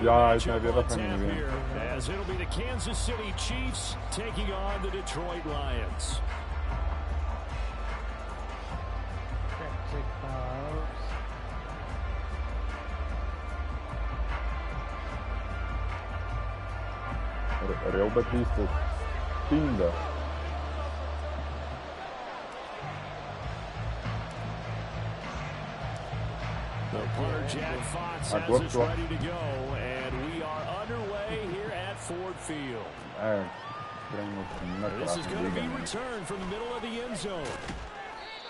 Yeah, it's maybe a here, as it'll be the Kansas City Chiefs taking on the Detroit Lions. Real Batista, Tinda. The punter Jack Fox has us ready to go, and we are underway here at Ford Field. This is going to be returned from the middle of the end zone.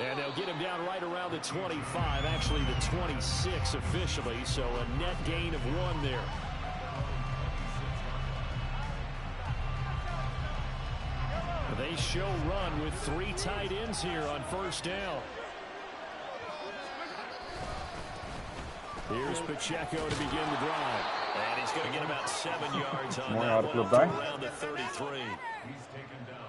And they'll get him down right around the 25, actually the 26 officially, so a net gain of 1 there. They show run with 3 tight ends here on first down. Here's Pacheco to begin the drive. And he's going to get about 7 yards on that one, around the 33.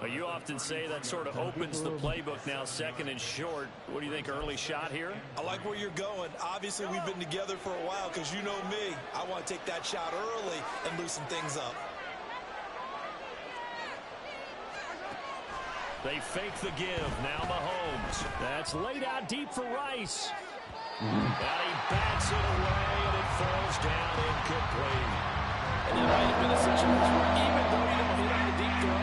You often say that sort of opens the playbook now, 2nd and short. What do you think, early shot here? I like where you're going. Obviously, we've been together for a while because you know me. I want to take that shot early and loosen things up. They fake the give. Now Mahomes. That's laid out deep for Rice. And he bats it away, and it falls down incomplete. And that might have been a situation where even though you don't hit on the deep throw,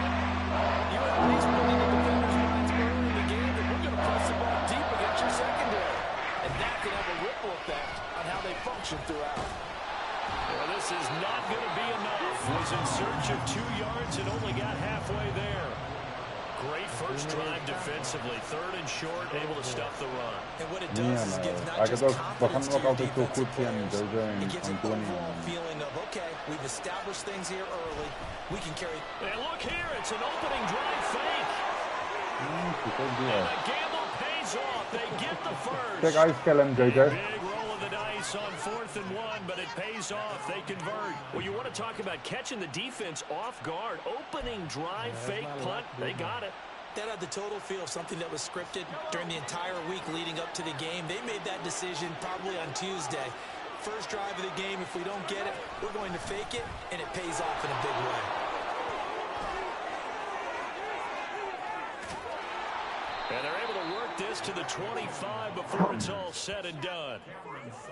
you at least put in the defender's minds early in the game that we're going to press the ball deep against your secondary. And that can have a ripple effect on how they function throughout. Well, this is not going to be enough. Was in search of 2 yards and only got halfway there. Great first drive defensively. 3rd and short, able to stuff the run. And what it does is it gives not just confidence to your defensive players, it gives an overall feeling of, okay, we've established things here early. We can carry. And look here, it's an opening drive fake. And the gamble pays off. They get the first. Big roll of the dice on 4th and 1, but it pays off. They convert. Well, you want to talk about catching the defense off guard. Opening drive, fake punt. They got it. That had the total feel of something that was scripted during the entire week leading up to the game. They made that decision probably on Tuesday. First drive of the game, if we don't get it, we're going to fake it, and it pays off in a big way. And they're able to work this to the 25 before it's all said and done.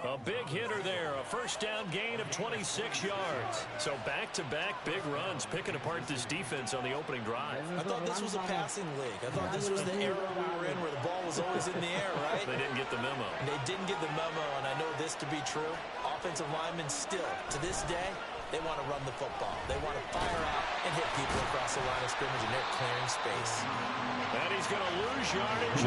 A big hitter there, a first down gain of 26 yards. So back-to-back big runs, picking apart this defense on the opening drive. I thought this was a passing league. I thought this was the era we were in where the ball was always in the air, right? They didn't get the memo. They didn't get the memo, and I know this to be true. Offensive linemen still, to this day, they want to run the football. They want to fire out and hit people across the line of scrimmage, and they're clearing space. And he's going to lose yardage.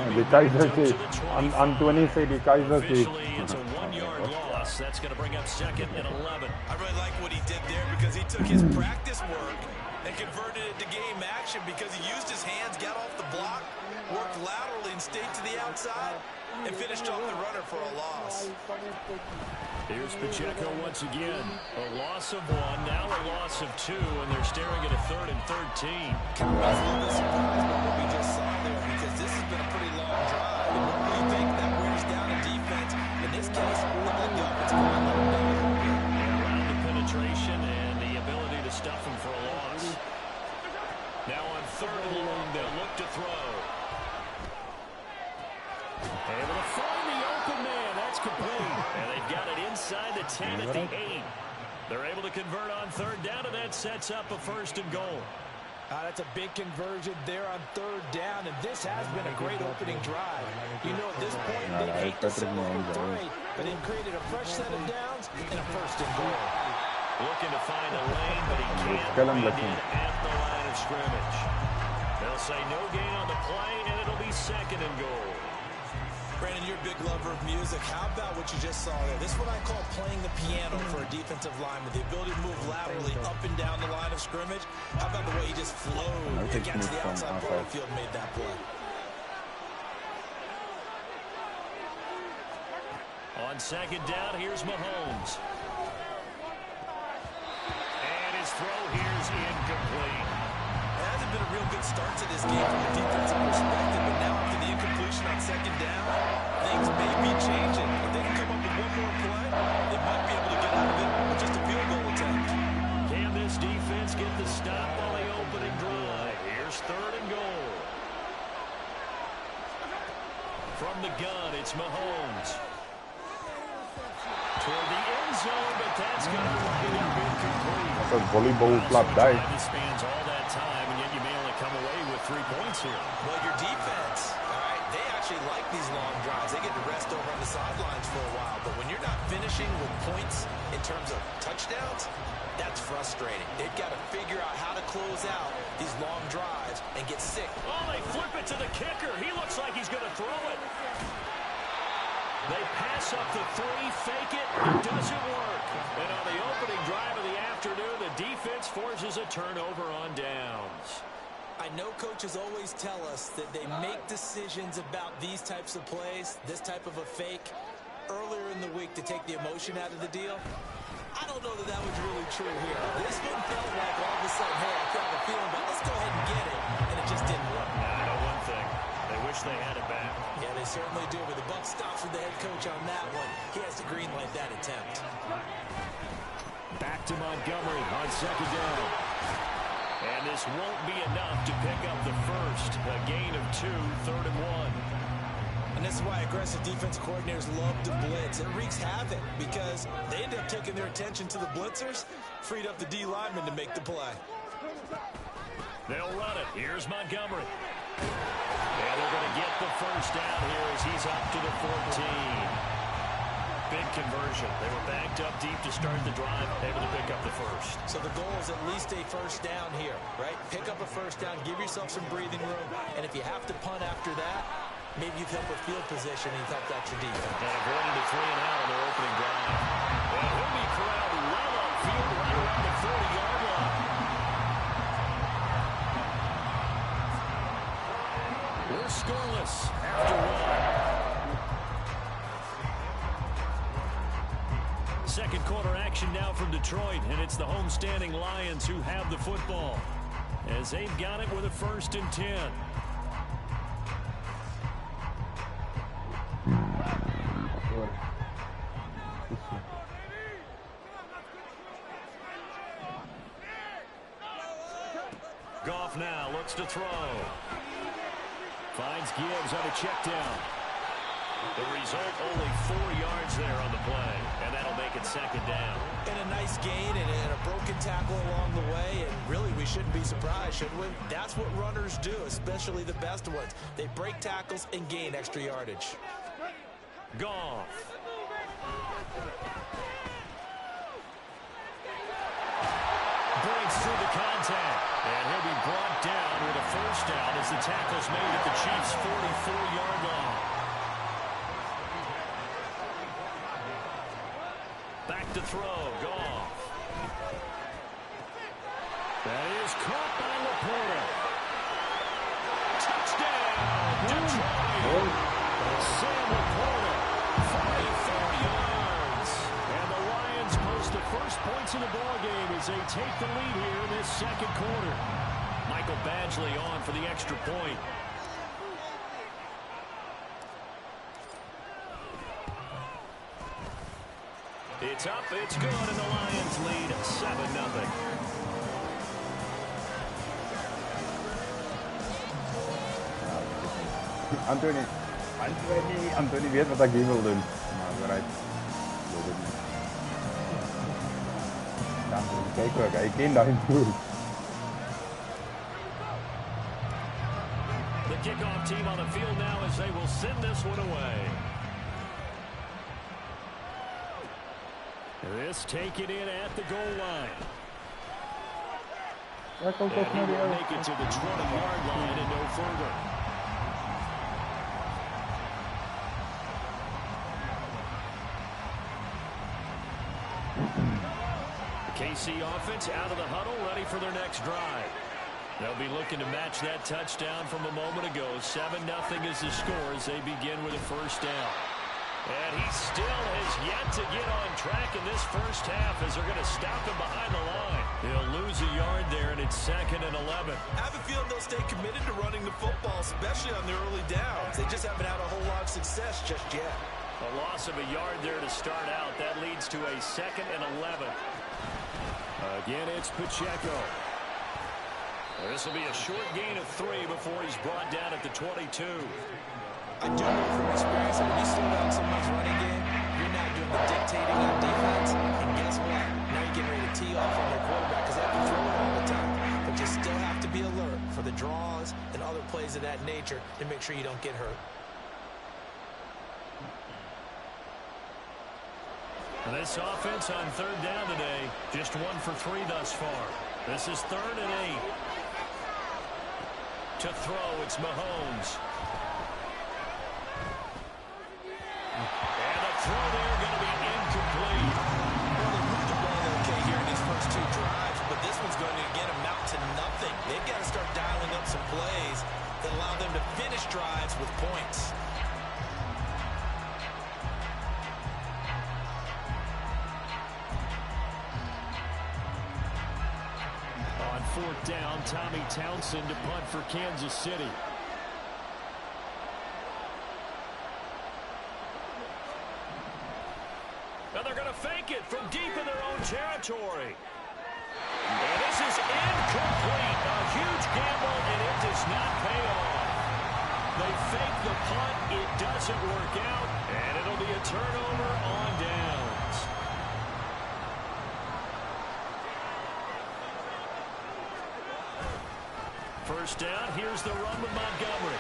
Officially, it's a 1-yard loss. That's going to bring up 2nd and 11. I really like what he did there because he took his practice work and converted it to game action because he used his hands, got off the block, worked laterally and stayed to the outside, and finished off the runner for a loss. Here's Pacheco once again. A loss of 1, now a loss of 2, and they're staring at a 3rd and 13. Kind of a little bit surprised by what we just saw there because this has been a pretty long drive. And normally you think that wears down a defense. In this case, look like the offensive line let them down a little bit. Around the penetration and the ability to stuff him for a loss. Now on 3rd and long, they'll look to throw. Able to find the open man. That's complete. And they've got it inside the 10 at the 8. They're able to convert on 3rd down, and that sets up a 1st and goal. That's a big conversion there on 3rd down, and this has been a great opening drive. You know, at this point, they hate to settle for 3, but they've created a fresh set of downs and a 1st and goal. Looking to find a lane, but he can't find it at the line of scrimmage. They'll say no gain on the play, and it'll be 2nd and goal. Brandon, you're a big lover of music. How about what you just saw there? This is what I call playing the piano for a defensive lineman. The ability to move laterally up and down the line of scrimmage. How about the way he just flowed against the outside part of the field and made that play? On 2nd down, here's Mahomes. And his throw here's incomplete. It hasn't been a real good start to this game from a defensive perspective, but now after the incompletion on 2nd down, things may be changing. If they can come up with one more play, they might be able to get out of it with just a field goal attempt. stop on the opening drive. Here's 3rd and goal. From the gun, it's Mahomes. Toward the end zone, but that's going to wind up incomplete. That's a volleyball club day. This spans all that time, and yet you may only come away with 3 points here. Well, your defense, all right, they actually like these long drives. They get to rest over on the sidelines for a while. But when you're not finishing with points in terms of touchdowns, that's frustrating. They've got to figure out how to close out these long drives and get sick. Oh, they flip it to the kicker. He looks like he's going to throw it. They pass up the 3, fake it. It doesn't work. And on the opening drive of the afternoon, the defense forces a turnover on downs. I know coaches always tell us that they make decisions about these types of plays, this type of a fake, earlier in the week to take the emotion out of the deal. I don't know that that was really true here. This one felt like all of a sudden, hey, I have a feeling, but let's go ahead and get it. And it just didn't work. Now, I know one thing. They wish they had it back. Yeah, they certainly do. But the buck stops with the head coach on that one. He has to green light that attempt. Back to Montgomery on 2nd down. And this won't be enough to pick up the first. A gain of 2, 3rd and 1. And this is why aggressive defense coordinators love to blitz. It wreaks havoc because they end up taking their attention to the blitzers, freed up the D lineman to make the play. They'll run it. Here's Montgomery. And they're going to get the first down here as he's up to the 14. Big conversion. They were backed up deep to start the drive, able to pick up the first. So the goal is at least a first down here, right? Pick up a first down, give yourself some breathing room, and if you have to punt after that, maybe you've helped with field position and you've helped out your defense. And avoiding the 3 and out on their opening drive. And he'll be corralled well upfield right around the 40-yard line. We're scoreless after 1. Second quarter action now from Detroit, and it's the homestanding Lions who have the football as they've got it with a 1st and 10. Goff now looks to throw. Finds Gibbs on a check down. The result, only 4 yards there on the play, and that'll make it 2nd down. And a nice gain and a broken tackle along the way, and really we shouldn't be surprised, should we? That's what runners do, especially the best ones. They break tackles and gain extra yardage. Goff. Breaks through the contact, and he'll be brought down with a first down as the tackle's made at the Chiefs' 44-yard line. Back to throw, Goff. That is caught by Laporta. Touchdown, Detroit. Sam Laporta, 44 yards. And the Lions post the first points in the ballgame as they take the lead here in this 2nd quarter. Michael Badgley on for the extra point. It's up, it's good, and the Lions lead 7-0. Anthony weet wat ek hier wil doen. Maar bereid. Kyk ook, hy ken daai move. The kickoff team on the field now as they will send this one away. This taken in at the goal line. And he will make it to the 20-yard line and no further. The KC offense out of the huddle, ready for their next drive. They'll be looking to match that touchdown from a moment ago. 7-0 is the score as they begin with a first down. And he still has yet to get on track in this first half as they're going to stop him behind the line. He'll lose a yard there, and it's 2nd and 11. I have a feeling they'll stay committed to running the football, especially on the early downs. They just haven't had a whole lot of success just yet. A loss of a yard there to start out. That leads to a 2nd and 11. Again, it's Pacheco. This will be a short gain of 3 before he's brought down at the 22. I do know from experience that when you slow down someone's running game, you're now doing the dictating on defense. And guess what? Now you're getting ready to tee off on their quarterback because they can throw it all the time. But you still have to be alert for the draws and other plays of that nature to make sure you don't get hurt. This offense on 3rd down today, just 1 for 3 thus far. This is 3rd and 8. To throw, it's Mahomes. And the throw there going to be incomplete. Well, they moved the ball okay here in these first 2 drives, but this one's going to again amount to nothing. They've got to start dialing up some plays that allow them to finish drives with points. On 4th down, Tommy Townsend to punt for Kansas City. Now they're going to fake it from deep in their own territory. And this is incomplete. A huge gamble, and it does not pay off. They fake the punt. It doesn't work out, and it'll be a turnover on downs. First down, here's the run with Montgomery.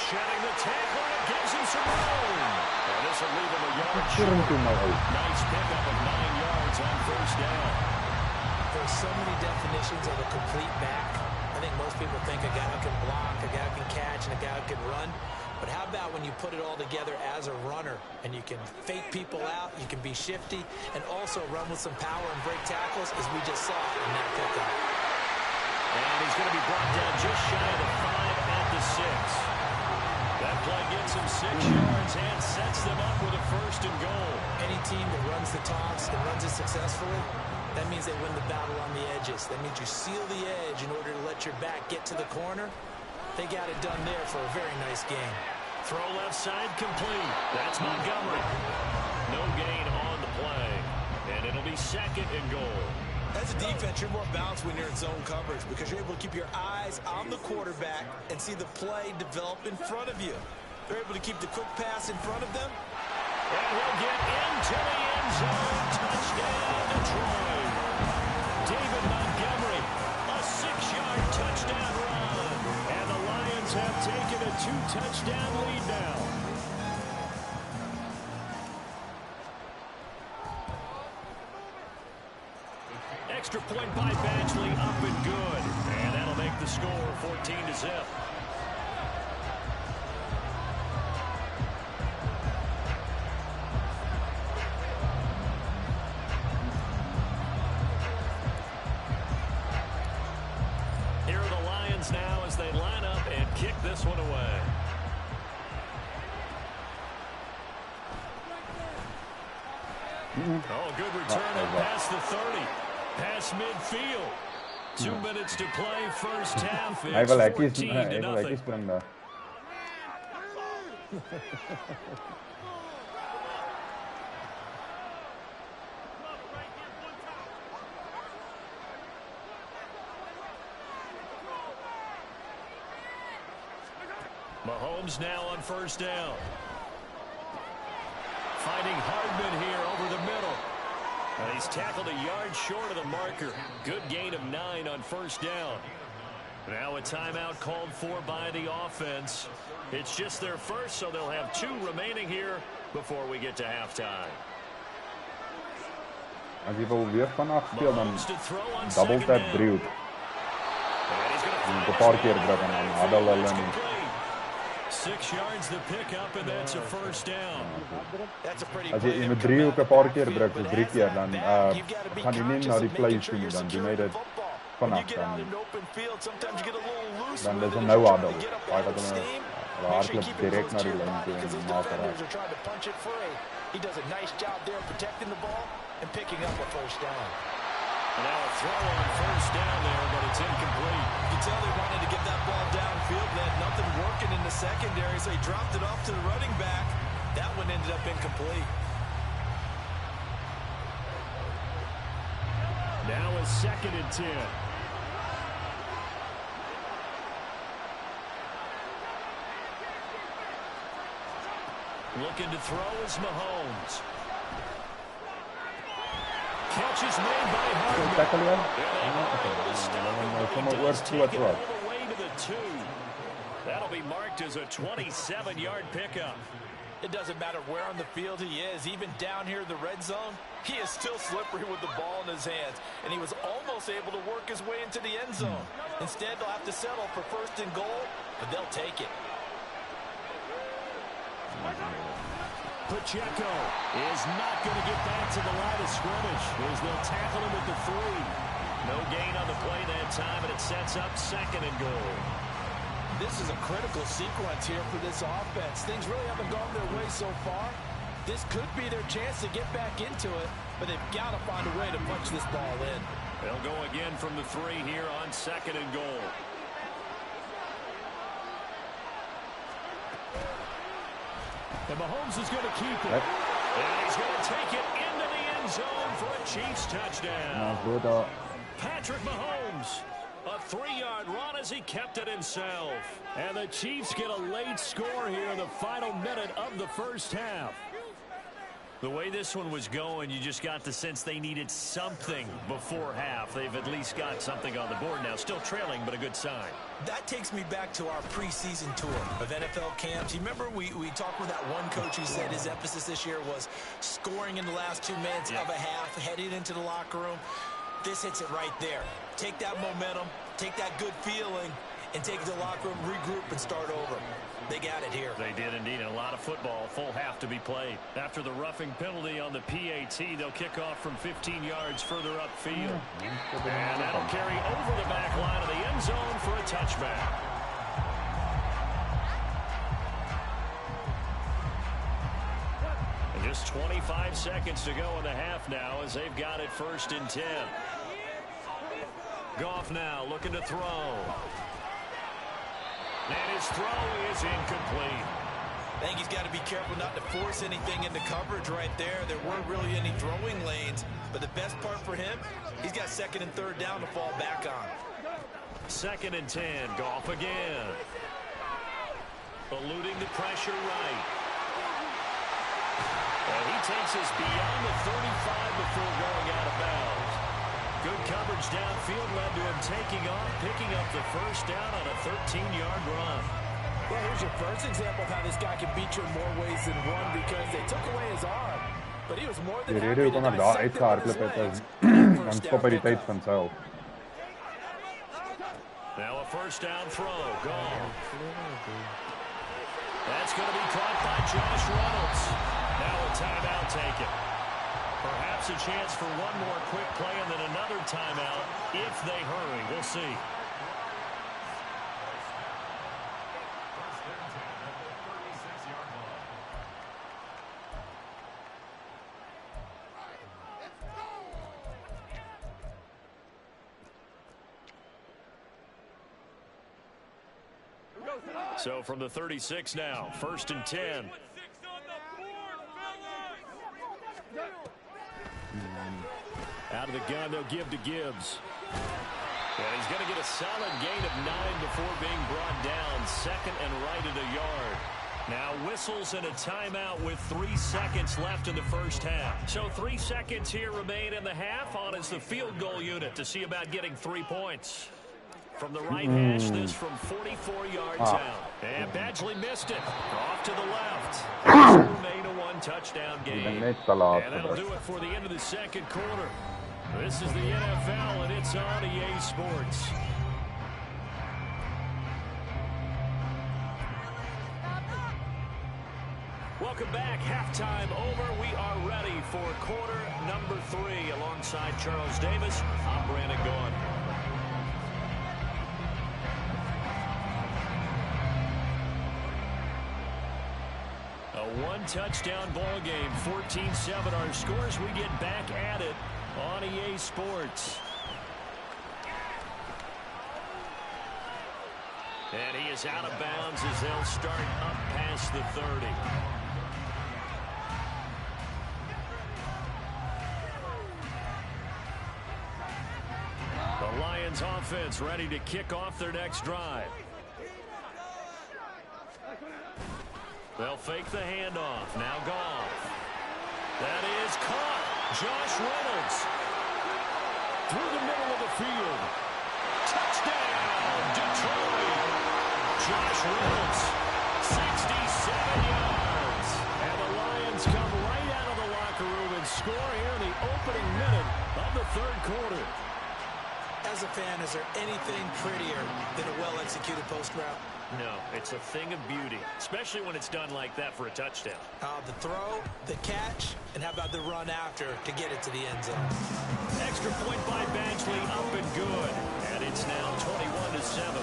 Shedding the tackle, and it gives him some room. And this will leave him a yard short. Nice pickup of 9 yards on 1st down. There's so many definitions of a complete back. I think most people think a guy who can block, a guy who can catch, and a guy who can run. But how about when you put it all together as a runner, and you can fake people out, you can be shifty, and also run with some power and break tackles, as we just saw in that pickup. And he's going to be brought down just shy of the 5 at the 6. That play gets him 6 yards and sets them up with a 1st and goal. Any team that runs the toss and runs it successfully, that means they win the battle on the edges. That means you seal the edge in order to let your back get to the corner. They got it done there for a very nice game. Throw left side complete. That's Montgomery. No gain on the play. And it'll be 2nd and goal. As a defense, you're more balanced when you're in zone coverage because you're able to keep your eyes on the quarterback and see the play develop in front of you. They're able to keep the quick pass in front of them. And he'll get into the end zone. Touchdown, Detroit. David Montgomery, a 6-yard touchdown run. And the Lions have taken a 2-touchdown lead now. Extra point by Badgley, up and good. And that'll make the score 14-0. Here are the Lions now as they line up and kick this one away. Oh, good return up past the 30. Past midfield. 2 minutes to play, first half. It's 14-0. Mahomes now on 1st down. Finding Hardman here over the middle. And he's tackled a yard short of the marker. Good gain of 9 on 1st down. Now a timeout called for by the offense. It's just their first, so they'll have 2 remaining here before we get to halftime. Als je wil weer van afspeel, dan double tap driehoek. Je moet een paar keer drukken en dan hadden we alleen. 6 yards the pickup, and that's a 1st down. Als je in de driehoek een paar keer drukt, dus 3 keer, dan gaan die niet naar die plays toe, dan doen wij dat vanaf. Dan is een no huddle. Hij gaat een hardloop direct naar die lijn toe en maakt eruit. He does a nice job there protecting the ball and picking up a 1st down. Now a throw on 1st down there, but it's incomplete. You can tell they wanted to get that ball downfield. They had nothing working in the secondary, so he dropped it off to the running back. That one ended up incomplete. Now a 2nd and 10. Looking to throw is Mahomes. Catch is made by Hartman. That'll be marked as a 27-yard pickup. It doesn't matter where on the field he is, even down here in the red zone, he is still slippery with the ball in his hands, and he was almost able to work his way into the end zone. Instead, they'll have to settle for 1st and goal, but they'll take it. Pacheco is not going to get back to the line of scrimmage as they'll tackle him at the 3. No gain on the play that time, and it sets up 2nd and goal. This is a critical sequence here for this offense. Things really haven't gone their way so far. This could be their chance to get back into it, but they've got to find a way to punch this ball in. They'll go again from the 3 here on 2nd and goal. And Mahomes is going to keep it. And he's going to take it into the end zone for a Chiefs touchdown. Patrick Mahomes. A 3-yard run as he kept it himself. And the Chiefs get a late score here in the final minute of the first half. The way this one was going, you just got the sense they needed something before half. They've at least got something on the board now. Still trailing, but a good sign. That takes me back to our preseason tour of NFL camps. You remember we talked with that one coach who said his emphasis this year was scoring in the last 2 minutes of a half, heading into the locker room. This hits it right there. Take that momentum, take that good feeling, and take it to the locker room, regroup, and start over. They got it here. They did indeed, and a lot of football, full half to be played. After the roughing penalty on the PAT, they'll kick off from 15 yards further upfield. And that'll carry over the back line of the end zone for a touchback. And just 25 seconds to go in the half now as they've got it 1st and 10. Goff now looking to throw. And his throw is incomplete. I think he's got to be careful not to force anything into coverage right there. There weren't really any throwing lanes. But the best part for him, he's got 2nd and 3rd down to fall back on. 2nd and 10. Goff again. Eluding the pressure right. And he takes us beyond the 35 before going out of bounds. Good coverage downfield led to him taking off, picking up the 1st down on a 13-yard run. Well, here's your first example of how this guy can beat you in more ways than one because they took away his arm. But he was more than happy to dissect it with his legs. Now a 1st down throw. Gone. That's going to be caught by Josh Reynolds. Now a timeout taken. Perhaps a chance for one more quick play and then another timeout if they hurry. We'll see. So from the 36 now, 1st and 10. Out of the gun, they'll give to Gibbs. And he's going to get a solid gain of 9 before being brought down. 2nd and right at a yard. Now whistles and a timeout with 3 seconds left in the first half. So 3 seconds here remain in the half on as the field goal unit to see about getting 3 points. From the right hash, this from 44 yards out. And Badgley missed it. Off to the left. Remain a 1-touchdown game. And that'll do it for the end of the 2nd quarter. This is the NFL, and it's on EA Sports. Welcome back. Halftime over. We are ready for quarter number 3. Alongside Charles Davis, I'm Brandon Gaughan. A 1-touchdown ball game, 14-7 our scores. We get back at it on EA Sports. And he is out of bounds as they'll start up past the 30. The Lions offense ready to kick off their next drive. They'll fake the handoff. Now Goff. That is caught. Josh Reynolds. Through the middle of the field. Touchdown, Detroit. Josh Reynolds, 67 yards. And the Lions come right out of the locker room and score here in the opening minute of the third quarter. As a fan, is there anything prettier than a well-executed post route? No, it's a thing of beauty, especially when it's done like that for a touchdown. The throw, the catch, and how about the run after to get it to the end zone? Extra point by Badgley, up and good. And it's now 21-7.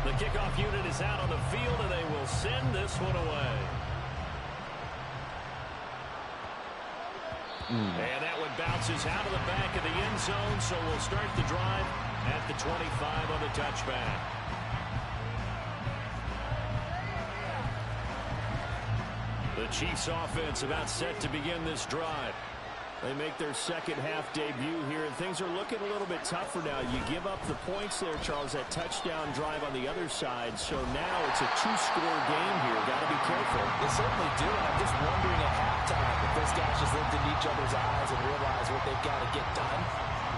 The kickoff unit is out on the field, and they will send this one away. And that one bounces out of the back of the end zone, so we'll start the drive at the 25 on the touchback. The Chiefs offense about set to begin this drive. They make their second half debut here, and things are looking a little bit tougher now. You give up the points there, Charles, that touchdown drive on the other side. So now it's a two-score game here. Got to be careful. They certainly do, and I'm just wondering at halftime if those guys just looked into each other's eyes and realize what they've got to get done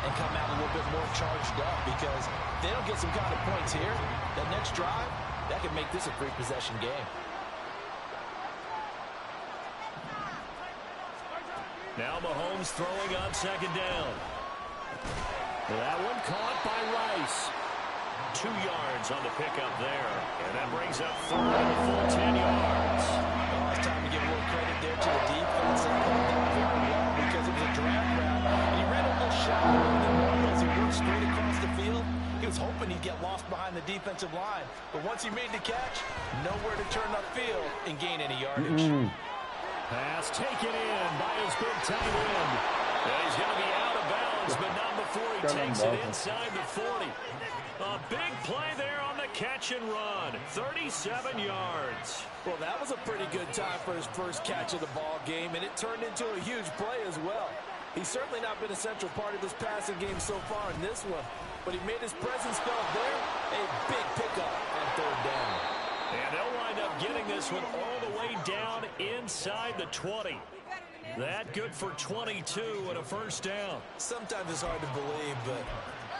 and come out a little bit more charged up, because if they don't get some kind of points here, that next drive, that could make this a three-possession game. Now Mahomes throwing on second down. That one caught by Rice. 2 yards on the pickup there. And that brings up third and a full 10 yards. Well, it's time to give a little credit there to the defense. They played that very well because it was a draft route. And he ran a little shallower than normal as he worked straight across the field. He was hoping he'd get lost behind the defensive line. But once he made the catch, nowhere to turn upfield and gain any yardage. Pass taken in by his big tight end. And he's going to be out of bounds, but not before he takes it inside the 40. A big play there on the catch and run. 37 yards. Well, that was a pretty good time for his first catch of the ball game, and it turned into a huge play as well. He's certainly not been a central part of this passing game so far in this one, but he made his presence felt there. A big pickup on third down. And they'll wind up getting this one all the way down inside the 20. That good for 22 and a first down. Sometimes it's hard to believe, but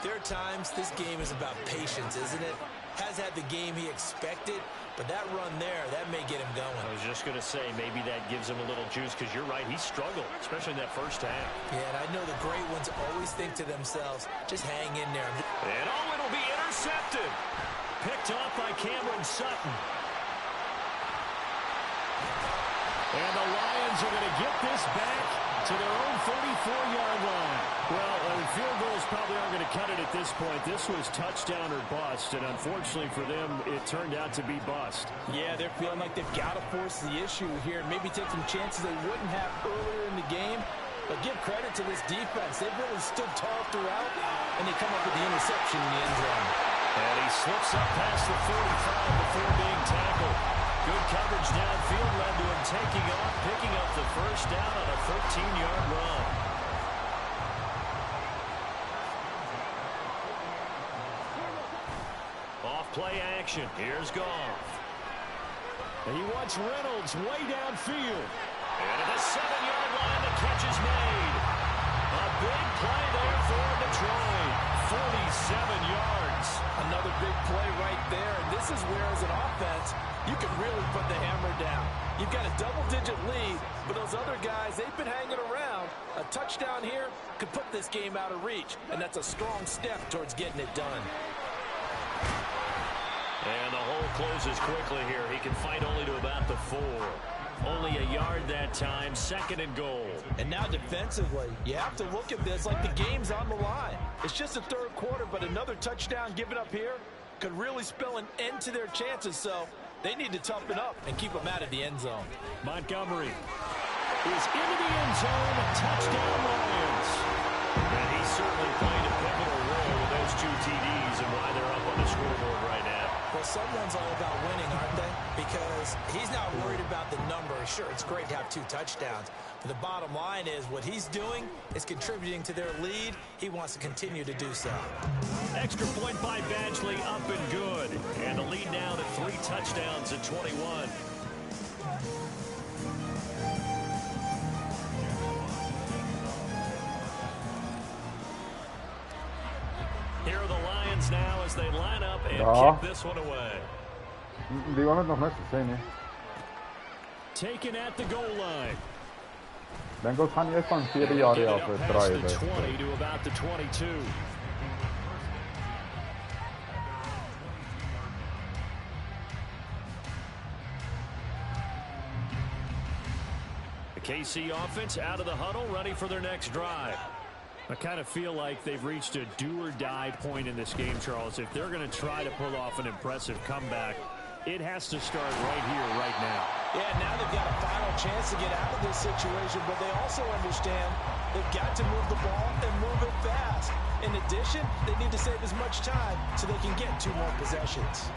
there are times this game is about patience, isn't it? Has had the game he expected, but that run there, that may get him going. I was just going to say, maybe that gives him a little juice, because you're right, he struggled, especially in that first half. Yeah, and I know the great ones always think to themselves, just hang in there. And it'll be intercepted. Picked off by Cameron Sutton. And the Lions are going to get this back to their own 34-yard line. Well, field goals probably aren't going to cut it at this point. This was touchdown or bust, and unfortunately for them, it turned out to be bust. Yeah, they're feeling like they've got to force the issue here and maybe take some chances they wouldn't have earlier in the game. But give credit to this defense. They've really stood tall throughout, and they come up with the interception in the end zone. And he slips up past the 45 before being tackled. Good coverage downfield led to him taking off, picking up the first down on a 13-yard run. Off play action. Here's Goff. And he wants Reynolds way downfield. And at the 7-yard line, the catch is made. A big play there for Detroit. 47 yards. Another big play right there. And this is where, as an offense, you can really put the hammer down. You've got a double-digit lead, but those other guys, they've been hanging around. A touchdown here could put this game out of reach, and that's a strong step towards getting it done. And the hole closes quickly here. He can fight only to about the 4. Only a yard that time, 2nd and goal. And now defensively, you have to look at this like the game's on the line. It's just the third quarter, but another touchdown given up here could really spell an end to their chances, so they need to toughen up and keep them out of the end zone. Montgomery is into the end zone. Touchdown, Lions. And he's certainly playing a pivotal role with those 2 TDs and why they're up on the scoreboard right now. Well, someone's all about winning, aren't they? Because he's not worried about the number. Sure, it's great to have 2 touchdowns. But the bottom line is what he's doing is contributing to their lead. He wants to continue to do so. Extra point by Badgley, up and good. And the lead now to 3 touchdowns at 21. Here are the Lions now as they line up and kick this one away. Die waren het nog net gezien, hè? Taken at the goal line. Bengals gaan eerst van 4 jaar af draaien. The 20 to about the 22. The KC offense out of the huddle, ready for their next drive. I kind of feel like they've reached a do-or-die point in this game, Charles. If they're going to try to pull off an impressive comeback, it has to start right here, right now. Yeah, now they've got a final chance to get out of this situation, but they also understand they've got to move the ball and move it fast. In addition, they need to save as much time so they can get 2 more possessions.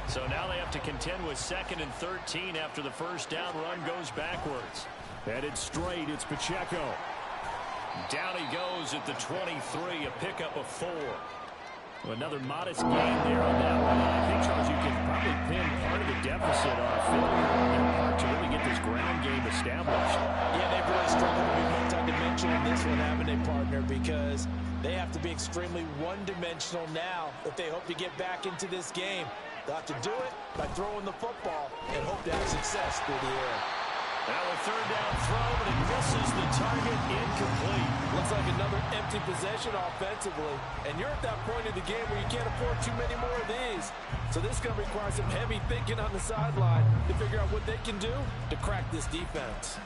So now they have to contend with 2nd and 13 after the first down run goes backwards. Headed straight, it's Pacheco. Down he goes at the 23, a pickup of 4. Well, another modest gain there on that one. I think, Charles, you can probably pin part of the deficit on a failure on their part to really get this ground game established. Yeah, they've really struggled to be multi-dimensional in this one, haven't they, partner? Because they have to be extremely one-dimensional now if they hope to get back into this game. They'll have to do it by throwing the football and hope to have success through the air. Now a 3rd down throw, but it misses the target, incomplete. Looks like another empty possession offensively. And you're at that point in the game where you can't afford too many more of these. So this is going to require some heavy thinking on the sideline to figure out what they can do to crack this defense.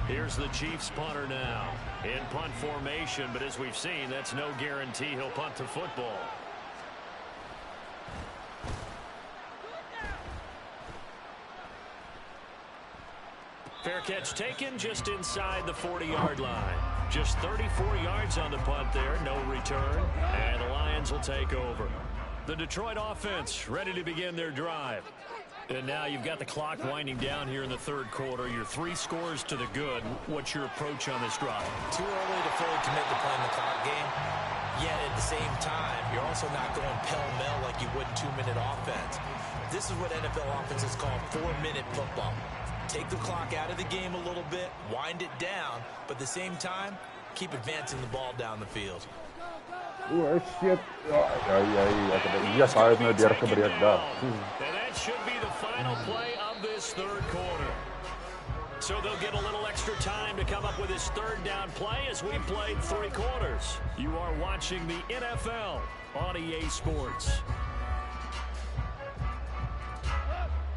Here's the Chiefs punter now. In punt formation, but as we've seen, that's no guarantee he'll punt the football. Fair catch taken just inside the 40-yard line. Just 34 yards on the punt there, no return, and the Lions will take over. The Detroit offense ready to begin their drive. And now you've got the clock winding down here in the 3rd quarter. You're 3 scores to the good. What's your approach on this drive? Too early to fully commit to playing the clock game. Yet at the same time, you're also not going pell-mell like you would 2-minute offense. This is what NFL offenses call 4-minute football. Take the clock out of the game a little bit, wind it down, but at the same time, keep advancing the ball down the field. Oeh, shit. Ja, hij heeft nou doorgebreek daar. And that should be the final play of this 3rd quarter. So they'll get a little extra time to come up with his 3rd down play as we played 3 quarters. You are watching the NFL on EA Sports.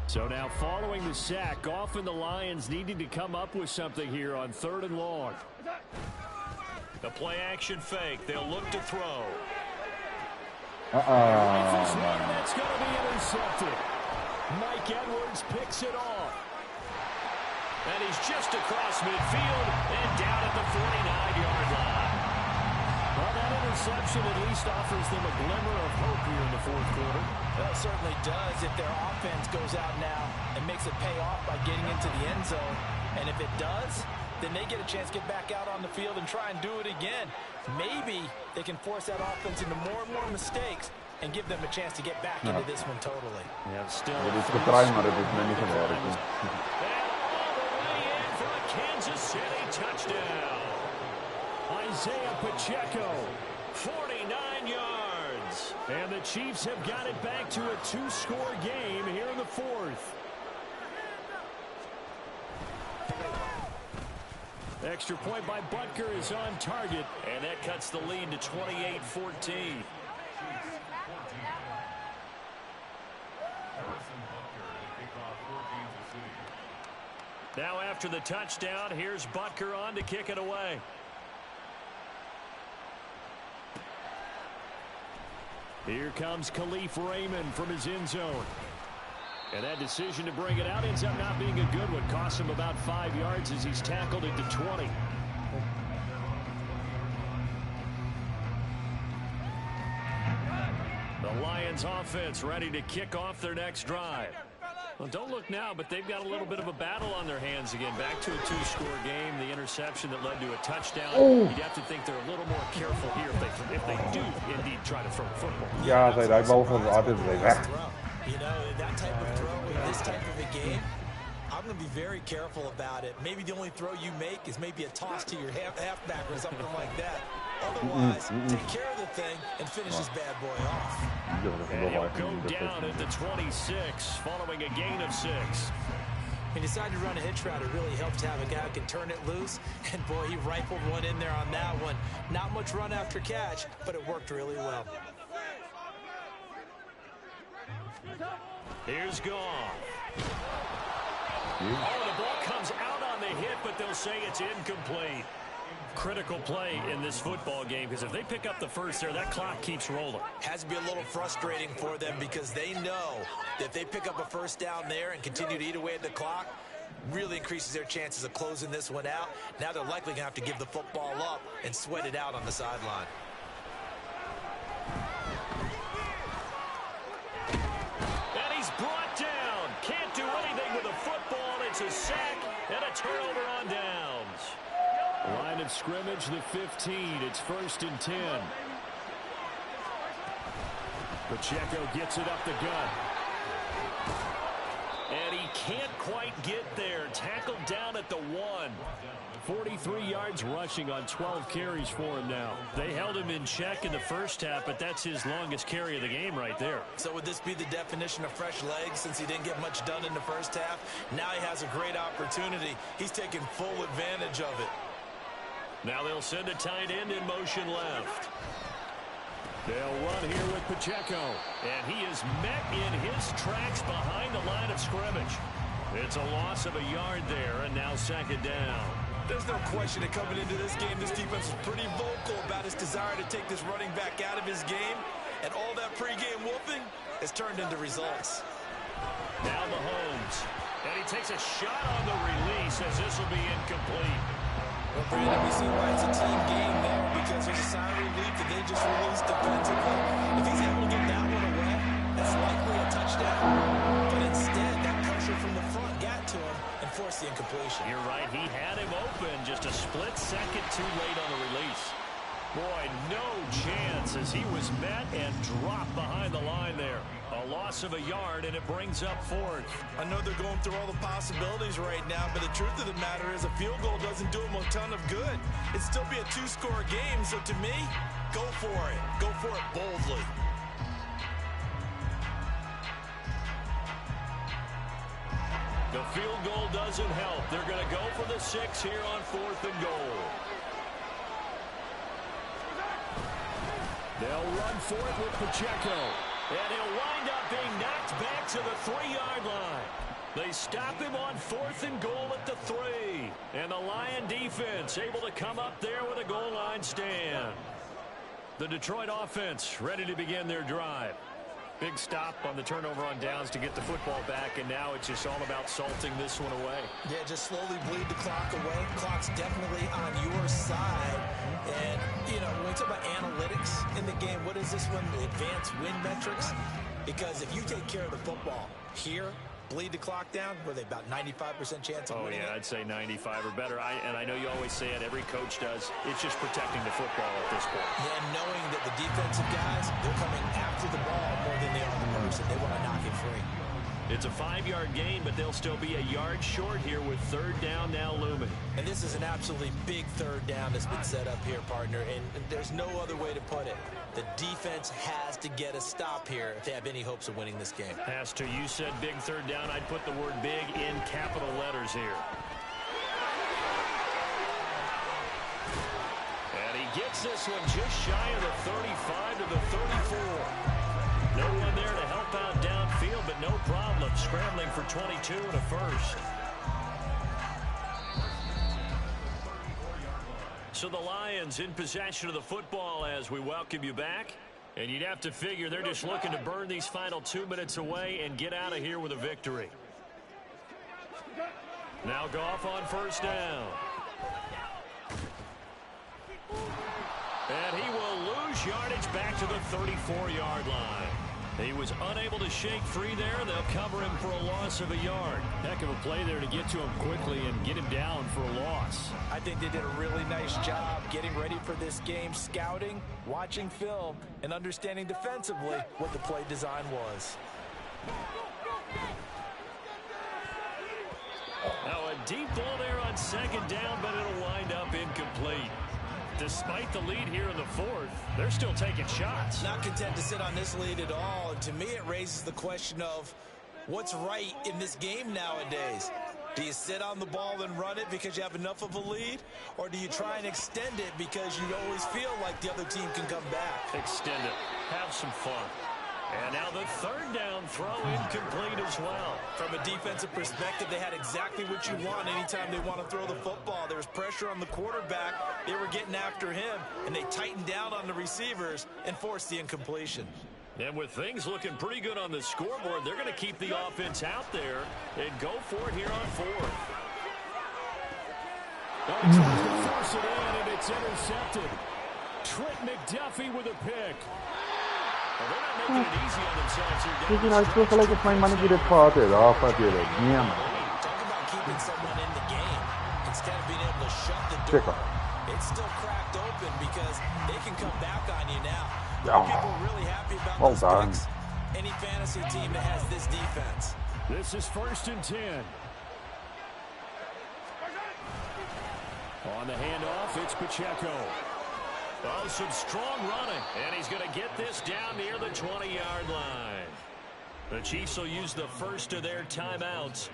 So now following the sack, often the Lions needing to come up with something here on 3rd and long. The play action fake. They'll look to throw. That's going to be intercepted. Mike Edwards picks it off. And he's just across midfield and down at the 49-yard line. Well, that interception at least offers them a glimmer of hope here in the 4th quarter. Well, it certainly does if their offense goes out now and makes it pay off by getting into the end zone. And if it does, then they get a chance to get back out on the field and try and do it again. Maybe they can force that offense into more and more mistakes and give them a chance to get back into this one totally. Yeah, still. Dit is getraai, maar dit is niet gewerkt. And all the way in for a Kansas City touchdown. Isaiah Pacheco, 49 yards. And the Chiefs have got it back to a 2-score game here in the 4th. Extra point by Butker is on target, and that cuts the lead to 28-14. Now after the touchdown, here's Butker on to kick it away. Here comes Khalif Raymond from his end zone. And that decision to bring it out ends up not being a good one. Costs him about 5 yards as he's tackled into 20. Lions offense ready to kick off their next drive. Well, don't look now, but they've got a little bit of a battle on their hands again. Back to a two-score game. The interception that led to a touchdown. Oh. You'd have to think they're a little more careful here if they do indeed try to throw the football. Ja, zij lijkt wel van wat is weg. You know, that type of throw in this type of a game, I'm going to be very careful about it. Maybe the only throw you make is maybe a toss to your halfback or something like that. Otherwise, take care of the thing and finish this bad boy off. And he'll go down at the 26 following a gain of 6. He decided to run a hitch route. It really helped to have a guy who can turn it loose. And, boy, he rifled one in there on that one. Not much run after catch, but it worked really well. Here's Goff. Oh, the ball comes out on the hit, but they'll say it's incomplete. Critical play in this football game, because if they pick up the first there, that clock keeps rolling. Has to be a little frustrating for them because they know that if they pick up a first down there and continue to eat away at the clock, really increases their chances of closing this one out. Now they're likely going to have to give the football up and sweat it out on the sideline. And he's brought down. Can't do anything with the football. It's a sack and a turnover on downs. Line of scrimmage, the 15. It's 1st and 10. Pacheco gets it up the gut. And he can't quite get there. Tackled down at the 1. 43 yards rushing on 12 carries for him now. They held him in check in the first half, but that's his longest carry of the game right there. So would this be the definition of fresh legs since he didn't get much done in the first half? Now he has a great opportunity. He's taking full advantage of it. Now they'll send a tight end in motion left. They'll run here with Pacheco. And he is met in his tracks behind the line of scrimmage. It's a loss of a yard there, and now 2nd down. There's no question that coming into this game, this defense is pretty vocal about its desire to take this running back out of his game. And all that pregame wolfing has turned into results. Now Mahomes. And he takes a shot on the release as this will be incomplete. Well, Brandon, we see why it's a team game there because there's a sign of relief that they just released defensively. If he's able to get that one away, that's likely a touchdown. But instead, that pressure from the front got to him and forced the incompletion. You're right. He had him open just a split second too late on the release. Boy, no chance as he was met and dropped behind the line there. A loss of a yard, and it brings up 4th. I know they're going through all the possibilities right now, but the truth of the matter is a field goal doesn't do them a ton of good. It'd still be a 2-score game, so to me, go for it. Go for it boldly. The field goal doesn't help. They're going to go for the 6 here on 4th and goal. They'll run for it with Pacheco. And he'll wind up being knocked back to the 3-yard line. They stop him on 4th and goal at the 3. And the Lion defense able to come up there with a goal line stand. The Detroit offense ready to begin their drive. Big stop on the turnover on downs to get the football back, and now it's just all about salting this one away. Yeah, just slowly bleed the clock away. Clock's definitely on your side. And, you know, when we talk about analytics in the game, what is this one? The advanced win metrics? Because if you take care of the football here, bleed the clock down, were they about 95% chance of winning? Oh, yeah, I'd say 95 or better. And I know you always say it, every coach does. It's just protecting the football at this point. Yeah, and knowing that the defensive guys, they're coming after the ball more than they are the person. They want to knock it free. It's a 5-yard gain, but they'll still be a yard short here with 3rd down now looming. And this is an absolutely big 3rd down that's been set up here, partner. And there's no other way to put it. The defense has to get a stop here if they have any hopes of winning this game. Has to. You said big 3rd down. I'd put the word big in capital letters here. And he gets this one just shy of the 35 to the 34. No one there to help out downfield, but no problem. Scrambling for 22 and a first. So the Lions in possession of the football as we welcome you back. And you'd have to figure they're just looking to burn these final 2 minutes away and get out of here with a victory. Now Goff on 1st down. And he will lose yardage back to the 34-yard line. He was unable to shake free there. They'll cover him for a loss of a yard. Heck of a play there to get to him quickly and get him down for a loss. I think they did a really nice job getting ready for this game, scouting, watching film, and understanding defensively what the play design was. Now a deep ball there on second down, but it'll wind up incomplete. Despite the lead here in the fourth, they're still taking shots. Not content to sit on this lead at all. And to me, it raises the question of what's right in this game nowadays. Do you sit on the ball and run it because you have enough of a lead? Or do you try and extend it because you always feel like the other team can come back? Extend it. Have some fun. And now the third down throw incomplete as well. From a defensive perspective, they had exactly what you want anytime they want to throw the football. There was pressure on the quarterback. They were getting after him, and they tightened down on the receivers and forced the incompletion. And with things looking pretty good on the scoreboard, they're going to keep the offense out there and go for it here on fourth. He tries to force it in, and it's intercepted. Trent McDuffie with a pick. Well, they're not making it easy on themselves here. Kyk jy nou so gelyk as my mannetjie dit gehad het. Daar vat jy dit. Nee man. Talk about keeping someone in the game instead of being able to shut the door. It's still cracked open because they can come back on you now. People are really happy about those picks. Any fantasy team that has this defense. This is 1st and 10. On the handoff, it's Pacheco. Oh, some strong running. And he's going to get this down near the 20-yard line. The Chiefs will use the first of their timeouts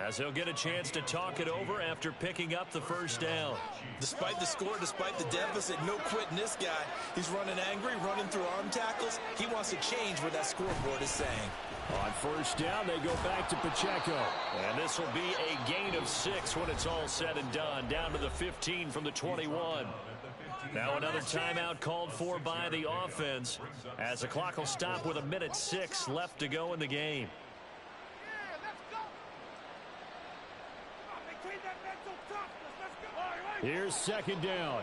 as they'll get a chance to talk it over after picking up the first down. Despite the score, despite the deficit, no quitting this guy. He's running angry, running through arm tackles. He wants to change what that scoreboard is saying. On 1st down, they go back to Pacheco. And this will be a gain of 6 when it's all said and done. Down to the 15 from the 21. Now another timeout called for by the offense as the clock will stop with 1:06 left to go in the game. Here's 2nd down.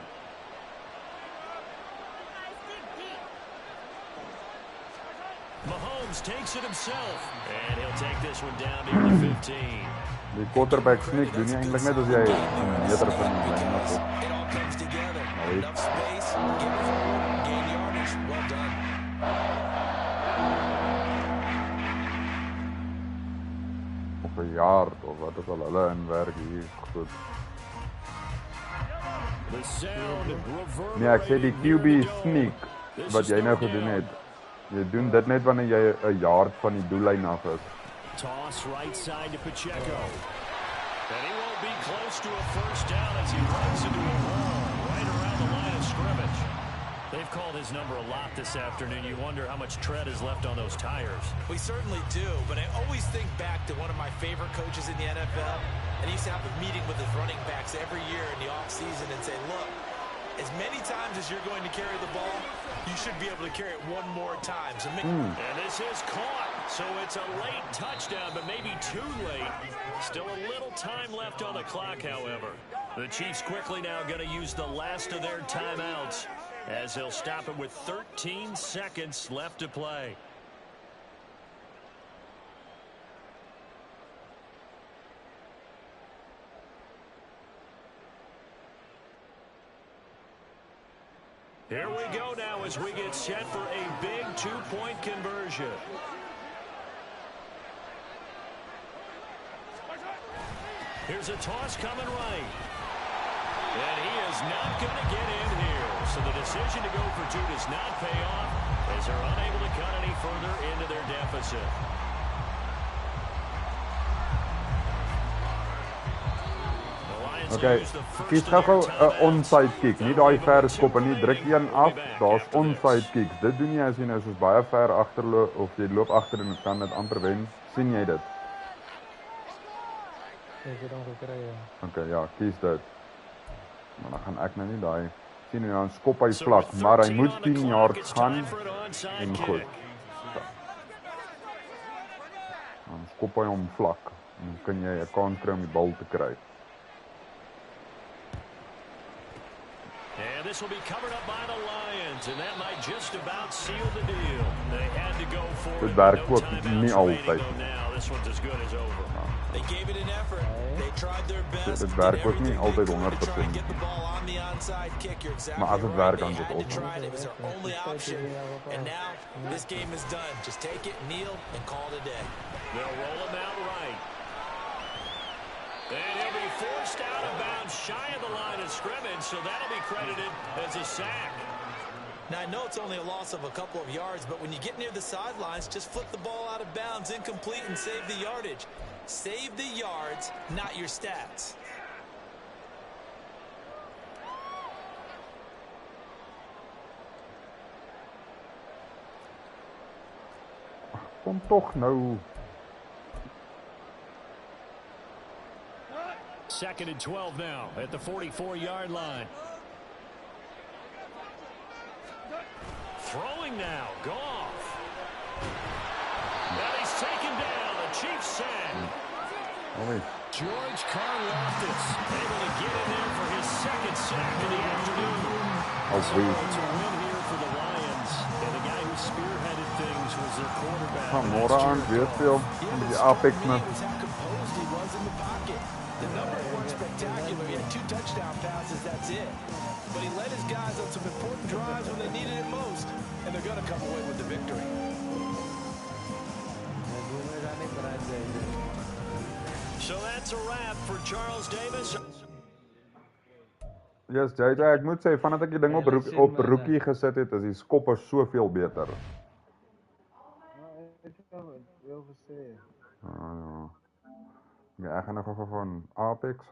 Mahomes takes it himself, and he'll take this one down near the 15. Die quarterback sneak doen nie eintlik net as jy 'n meter van die lyn af is. It all comes together. Enough space, get it forward, gain yardage. Well done. Of 'n yard of wat ook al hulle in werk hier goed. The sound reverberating. Nee, ek sê die QB sneak wat jy nou gedoen het. Jy doen dit net wanneer jy 'n yard van die doellyn af is. Toss right side to Pacheco. And he won't be close to a first down as he runs into a wall right around the line of scrimmage. They've called his number a lot this afternoon. You wonder how much tread is left on those tires. We certainly do, but I always think back to one of my favorite coaches in the NFL, and he used to have a meeting with his running backs every year in the offseason and say, look, as many times as you're going to carry the ball, you should be able to carry it one more time. So And this is caught, so it's a late touchdown, but maybe too late. Still a little time left on the clock, however. The Chiefs quickly now going to use the last of their timeouts as they'll stop it with 13 seconds left to play. Here we go now as we get set for a big two-point conversion. Here's a toss coming right. And he is not going to get in here. So the decision to go for two does not pay off as they're unable to cut any further into their deficit. Okay, kies gou 'n onside kick, nie daai ver skop en nie, druk een af, daar's onside kicks. Dit doen jy as jy nou soos baie ver agterloop of jy loop agter en kan dit amper wen, sien jy dit? Ek het hom gekry. Okay, ja, kies dit. Maar dan gaan ek nou nie daai sien en dan skop hy vlak, maar hy moet 10 yards gaan en goed. Dan skop hy hom vlak en dan kan jy 'n kans kry om die bal te kry. this will be covered up by the Lions, and that might just about seal the deal. They had to go for it. Dit werk No ook nie timeouts remaining, altyd. though now. This one's as good as over. They gave it an effort. They tried their best. Dit Did werk ook nie everything they altyd could to try and 100%. get the ball on the onside kick. You're exactly Maar as dit right. werk, They dan is dit had to awesome. try it. It was their only option. And now this game is done. Just take it, kneel, and call it a day. They'll roll him out right. And he'll be forced out of bounds shy of the line of scrimmage, so that'll be credited as a sack. Now, I know it's only a loss of a couple of yards, but when you get near the sidelines, just flip the ball out of bounds, incomplete, and save the yardage. Save the yards, not your stats. Kom toch nou. Second and 12 now at the 44-yard line. Throwing now, Goff. Now he's taken down, a Chiefs sack. George Karlaftis able to get in there for his second sack of the afternoon. So it's a win here for the Lions, and the guy who spearheaded things was their quarterback. Vanmorgen aan weer veel met die Apex me. The numbers weren't spectacular. He had 2 touchdown passes, that's it. But he led his guys on some important drives when they needed it most, and they're going to come away with the victory. So that's a wrap for Charles Davis. Yes, JJ, ek moet sê, vandat ek die ding op rookie gesit het, is die skoppe soveel beter. Ja, ek gaan nog van Apex.